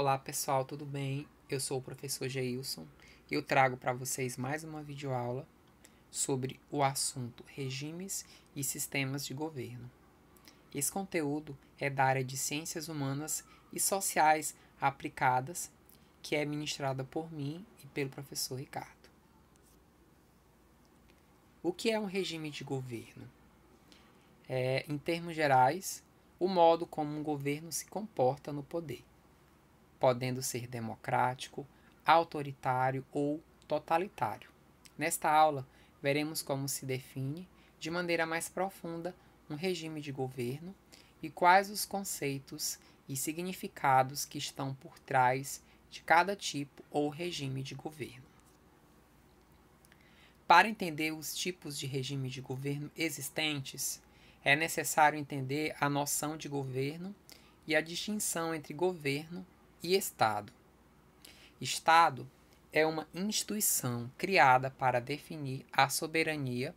Olá pessoal, tudo bem? Eu sou o professor Geilson e eu trago para vocês mais uma videoaula sobre o assunto regimes e sistemas de governo. Esse conteúdo é da área de Ciências Humanas e Sociais Aplicadas, que é ministrada por mim e pelo professor Ricardo. O que é um regime de governo? Em termos gerais, o modo como um governo se comporta no poder, podendo ser democrático, autoritário ou totalitário. Nesta aula, veremos como se define, de maneira mais profunda, um regime de governo e quais os conceitos e significados que estão por trás de cada tipo ou regime de governo. Para entender os tipos de regime de governo existentes, é necessário entender a noção de governo e a distinção entre governo e Estado. Estado é uma instituição criada para definir a soberania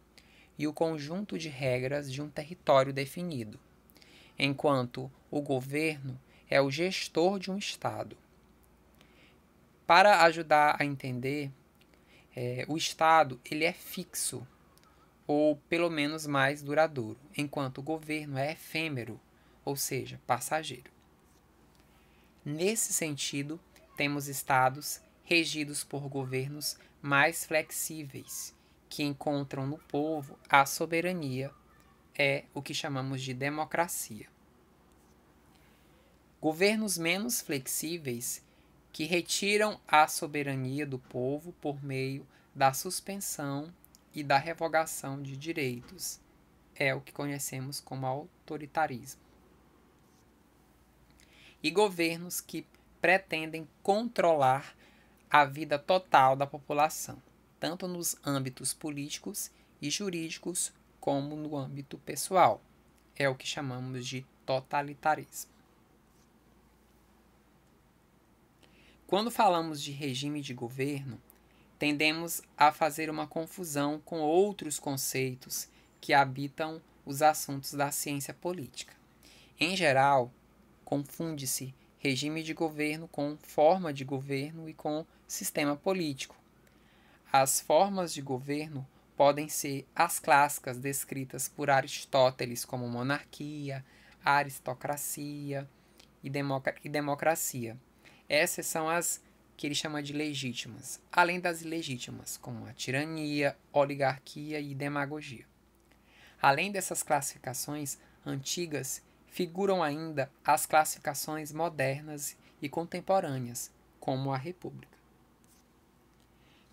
e o conjunto de regras de um território definido, enquanto o governo é o gestor de um Estado. Para ajudar a entender, o Estado ele é fixo, ou pelo menos mais duradouro, enquanto o governo é efêmero, ou seja, passageiro. Nesse sentido, temos estados regidos por governos mais flexíveis, que encontram no povo a soberania, é o que chamamos de democracia. Governos menos flexíveis, que retiram a soberania do povo por meio da suspensão e da revogação de direitos, é o que conhecemos como autoritarismo. E governos que pretendem controlar a vida total da população, tanto nos âmbitos políticos e jurídicos como no âmbito pessoal. É o que chamamos de totalitarismo. Quando falamos de regime de governo, tendemos a fazer uma confusão com outros conceitos que habitam os assuntos da ciência política. Em geral, confunde-se regime de governo com forma de governo e com sistema político. As formas de governo podem ser as clássicas descritas por Aristóteles como monarquia, aristocracia e democracia. Essas são as que ele chama de legítimas, além das ilegítimas, como a tirania, oligarquia e demagogia. Além dessas classificações antigas, figuram ainda as classificações modernas e contemporâneas, como a república.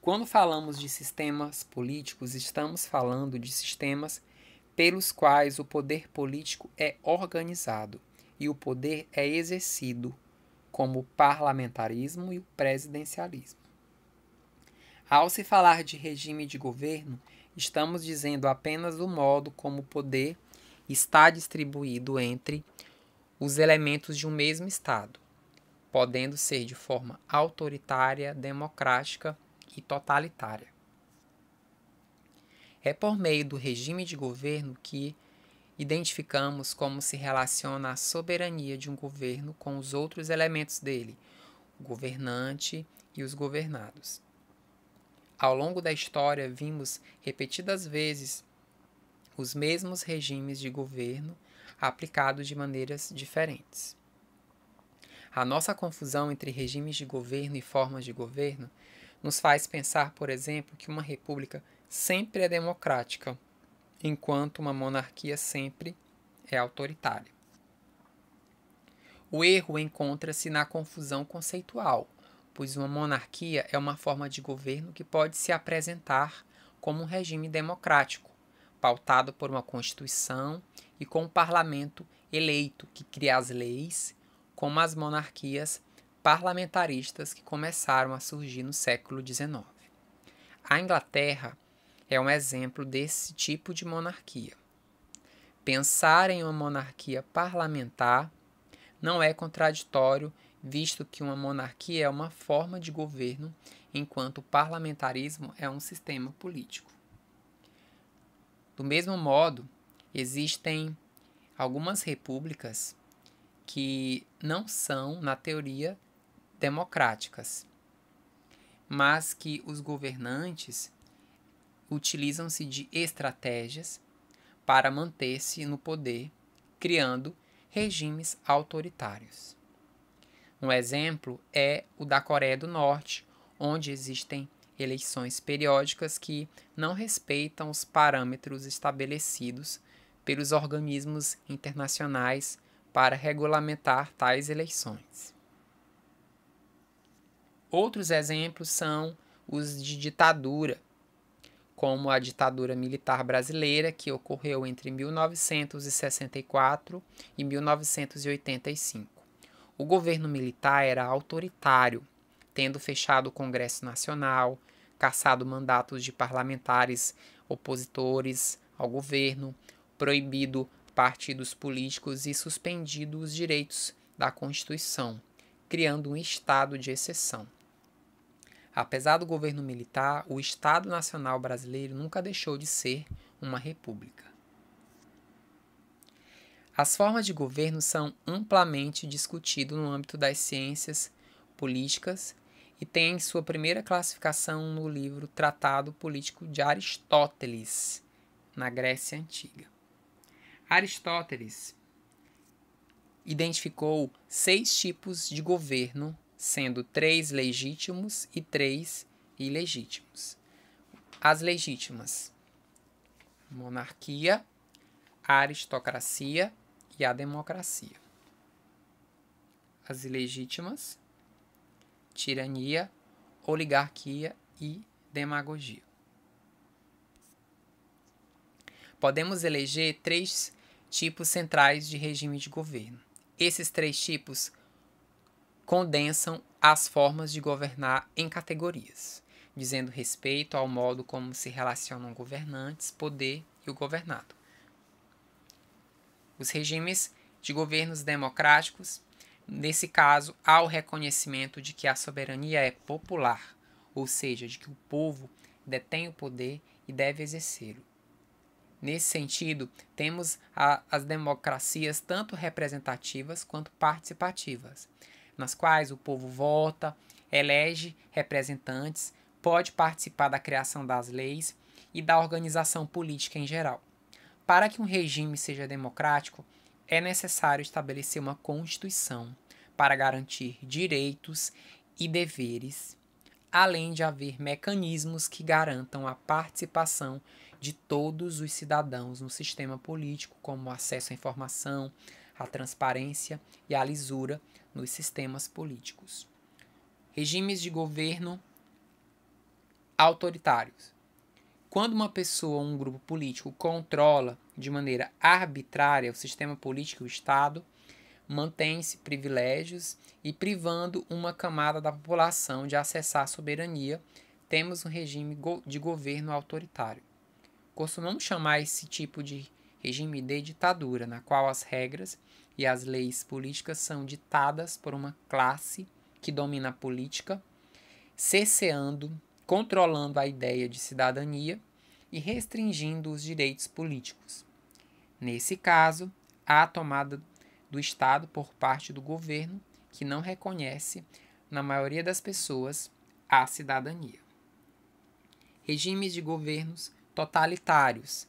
Quando falamos de sistemas políticos, estamos falando de sistemas pelos quais o poder político é organizado e o poder é exercido, como o parlamentarismo e o presidencialismo. Ao se falar de regime de governo, estamos dizendo apenas o modo como o poder está distribuído entre os elementos de um mesmo Estado, podendo ser de forma autoritária, democrática e totalitária. É por meio do regime de governo que identificamos como se relaciona a soberania de um governo com os outros elementos dele, o governante e os governados. Ao longo da história, vimos repetidas vezes os mesmos regimes de governo aplicados de maneiras diferentes. A nossa confusão entre regimes de governo e formas de governo nos faz pensar, por exemplo, que uma república sempre é democrática, enquanto uma monarquia sempre é autoritária. O erro encontra-se na confusão conceitual, pois uma monarquia é uma forma de governo que pode se apresentar como um regime democrático, pautado por uma constituição e com um parlamento eleito que cria as leis, como as monarquias parlamentaristas que começaram a surgir no século XIX. A Inglaterra é um exemplo desse tipo de monarquia. Pensar em uma monarquia parlamentar não é contraditório, visto que uma monarquia é uma forma de governo, enquanto o parlamentarismo é um sistema político. Do mesmo modo, existem algumas repúblicas que não são, na teoria, democráticas, mas que os governantes utilizam-se de estratégias para manter-se no poder, criando regimes autoritários. Um exemplo é o da Coreia do Norte, onde existem eleições periódicas que não respeitam os parâmetros estabelecidos pelos organismos internacionais para regulamentar tais eleições. Outros exemplos são os de ditadura, como a ditadura militar brasileira, que ocorreu entre 1964 e 1985. O governo militar era autoritário, tendo fechado o Congresso Nacional, cassado mandatos de parlamentares opositores ao governo, proibido partidos políticos e suspendido os direitos da Constituição, criando um estado de exceção. Apesar do governo militar, o Estado Nacional Brasileiro nunca deixou de ser uma república. As formas de governo são amplamente discutidas no âmbito das ciências políticas e têm sua primeira classificação no livro Tratado Político de Aristóteles, na Grécia Antiga. Aristóteles identificou 6 tipos de governo, sendo 3 legítimos e 3 ilegítimos. As legítimas: monarquia, a aristocracia e a democracia. As ilegítimas: tirania, oligarquia e demagogia. Podemos eleger 3 tipos centrais de regime de governo. Esses 3 tipos condensam as formas de governar em categorias, dizendo respeito ao modo como se relacionam governantes, poder e o governado. Os regimes de governos democráticos, nesse caso, há o reconhecimento de que a soberania é popular, ou seja, de que o povo detém o poder e deve exercê-lo. Nesse sentido, temos as democracias tanto representativas quanto participativas, nas quais o povo vota, elege representantes, pode participar da criação das leis e da organização política em geral. Para que um regime seja democrático, é necessário estabelecer uma Constituição para garantir direitos e deveres, além de haver mecanismos que garantam a participação de todos os cidadãos no sistema político, como o acesso à informação, a transparência e a lisura nos sistemas políticos. Regimes de governo autoritários. Quando uma pessoa ou um grupo político controla de maneira arbitrária o sistema político e o Estado, mantém-se privilégios e privando uma camada da população de acessar a soberania, temos um regime de governo autoritário. Costumamos chamar esse tipo de regime de ditadura, na qual as regras e as leis políticas são ditadas por uma classe que domina a política, cerceando, controlando a ideia de cidadania e restringindo os direitos políticos. Nesse caso, há a tomada do Estado por parte do governo, que não reconhece, na maioria das pessoas, a cidadania. Regimes de governos totalitários.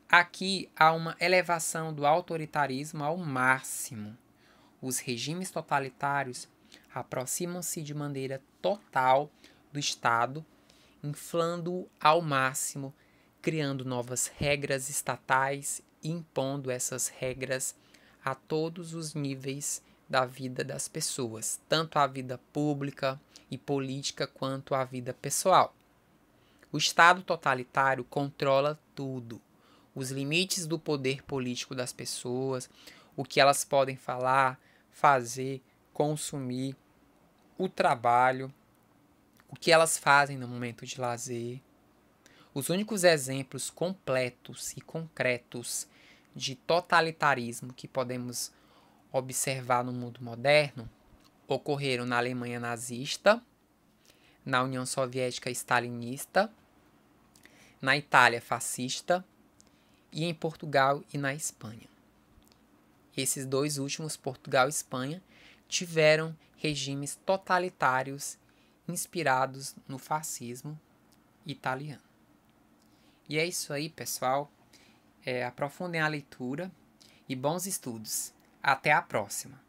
Aqui há uma elevação do autoritarismo ao máximo. Os regimes totalitários aproximam-se de maneira total do Estado, inflando-o ao máximo, criando novas regras estatais e impondo essas regras a todos os níveis da vida das pessoas, tanto a vida pública e política quanto a vida pessoal. O Estado totalitário controla tudo, os limites do poder político das pessoas, o que elas podem falar, fazer, consumir, o trabalho, o que elas fazem no momento de lazer. Os únicos exemplos completos e concretos de totalitarismo que podemos observar no mundo moderno ocorreram na Alemanha nazista, na União Soviética stalinista, na Itália fascista e em Portugal e na Espanha. Esses 2 últimos, Portugal e Espanha, tiveram regimes totalitários inspirados no fascismo italiano. E é isso aí, pessoal. Aprofundem a leitura e bons estudos. Até a próxima!